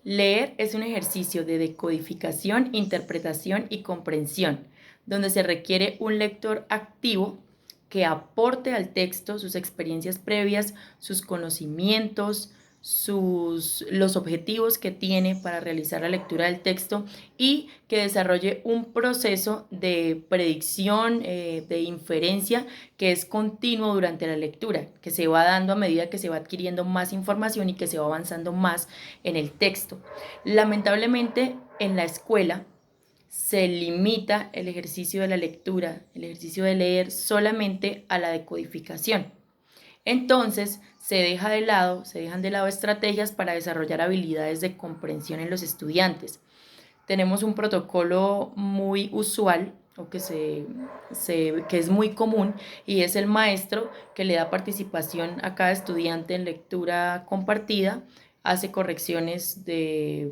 Leer es un ejercicio de decodificación, interpretación y comprensión, donde se requiere un lector activo que aporte al texto sus experiencias previas, sus conocimientos, los objetivos que tiene para realizar la lectura del texto y que desarrolle un proceso de predicción, de inferencia que es continuo durante la lectura, que se va dando a medida que se va adquiriendo más información y que se va avanzando más en el texto. Lamentablemente en la escuela se limita el ejercicio de la lectura, el ejercicio de leer solamente a la decodificación. Entonces se dejan de lado estrategias para desarrollar habilidades de comprensión en los estudiantes. Tenemos un protocolo muy usual o que es muy común y es el maestro que le da participación a cada estudiante en lectura compartida, hace correcciones de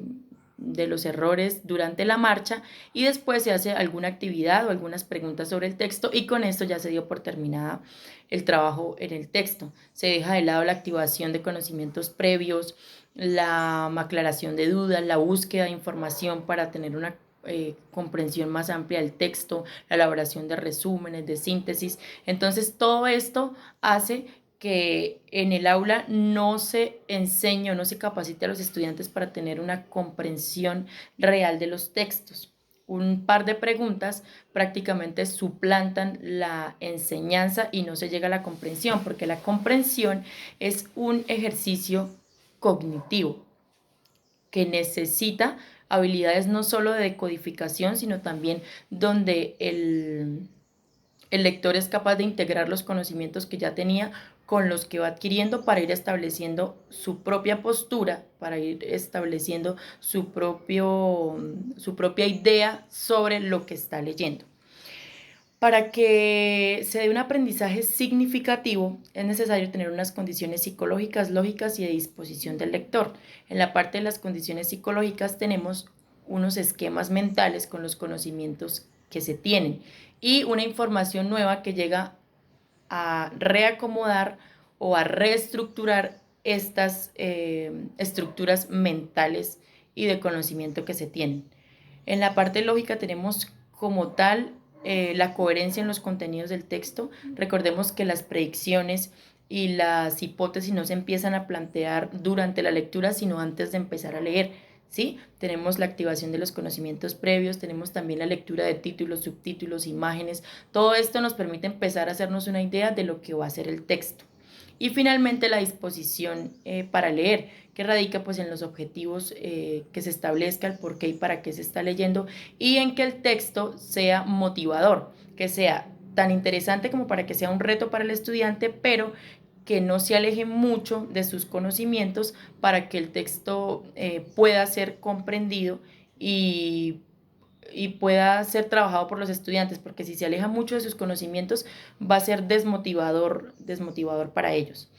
los errores durante la marcha y después se hace alguna actividad o algunas preguntas sobre el texto y con esto ya se dio por terminada el trabajo en el texto. Se deja de lado la activación de conocimientos previos, la aclaración de dudas, la búsqueda de información para tener una comprensión más amplia del texto, la elaboración de resúmenes, de síntesis. Entonces todo esto hace que en el aula no se enseñe o no se capacite a los estudiantes para tener una comprensión real de los textos. Un par de preguntas prácticamente suplantan la enseñanza y no se llega a la comprensión, porque la comprensión es un ejercicio cognitivo que necesita habilidades no solo de decodificación, sino también donde el lector es capaz de integrar los conocimientos que ya tenía con los que va adquiriendo para ir estableciendo su propia postura, para ir estableciendo su propia idea sobre lo que está leyendo. Para que se dé un aprendizaje significativo es necesario tener unas condiciones psicológicas, lógicas y de disposición del lector. En la parte de las condiciones psicológicas tenemos unos esquemas mentales con los conocimientos que se tienen y una información nueva que llega a reacomodar o a reestructurar estas estructuras mentales y de conocimiento que se tienen. En la parte lógica tenemos como tal la coherencia en los contenidos del texto. Recordemos que las predicciones y las hipótesis no se empiezan a plantear durante la lectura, sino antes de empezar a leer. ¿Sí? Tenemos la activación de los conocimientos previos, tenemos también la lectura de títulos, subtítulos, imágenes. Todo esto nos permite empezar a hacernos una idea de lo que va a ser el texto. Y finalmente la disposición para leer, que radica pues en los objetivos que se establezca, el por qué y para qué se está leyendo y en que el texto sea motivador, que sea tan interesante como para que sea un reto para el estudiante, pero que no se aleje mucho de sus conocimientos para que el texto pueda ser comprendido y pueda ser trabajado por los estudiantes, porque si se aleja mucho de sus conocimientos va a ser desmotivador para ellos.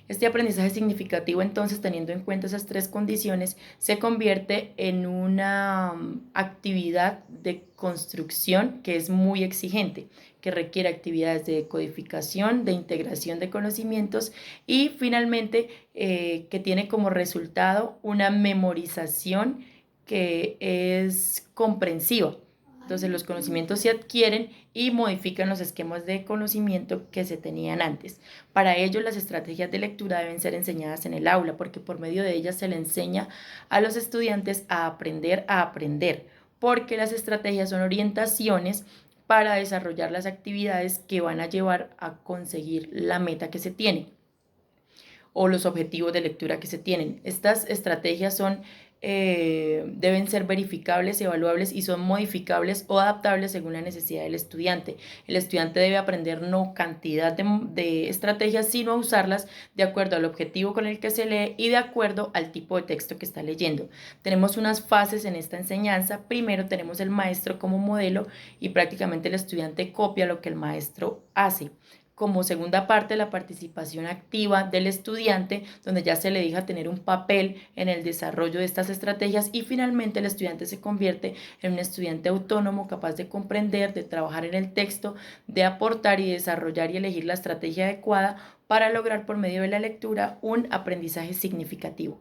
Este aprendizaje significativo, entonces, teniendo en cuenta esas tres condiciones, se convierte en una actividad de construcción que es muy exigente, que requiere actividades de codificación, de integración de conocimientos y finalmente que tiene como resultado una memorización que es comprensiva. Entonces los conocimientos se adquieren y modifican los esquemas de conocimiento que se tenían antes. Para ello, las estrategias de lectura deben ser enseñadas en el aula, porque por medio de ellas se le enseña a los estudiantes a aprender, porque las estrategias son orientaciones para desarrollar las actividades que van a llevar a conseguir la meta que se tiene o los objetivos de lectura que se tienen. Estas estrategias deben ser verificables, evaluables y son modificables o adaptables según la necesidad del estudiante. El estudiante debe aprender no cantidad de estrategias, sino a usarlas de acuerdo al objetivo con el que se lee y de acuerdo al tipo de texto que está leyendo. Tenemos unas fases en esta enseñanza. Primero tenemos el maestro como modelo y prácticamente el estudiante copia lo que el maestro hace. Como segunda parte, la participación activa del estudiante, donde ya se le deja tener un papel en el desarrollo de estas estrategias y finalmente el estudiante se convierte en un estudiante autónomo, capaz de comprender, de trabajar en el texto, de aportar y desarrollar y elegir la estrategia adecuada para lograr por medio de la lectura un aprendizaje significativo.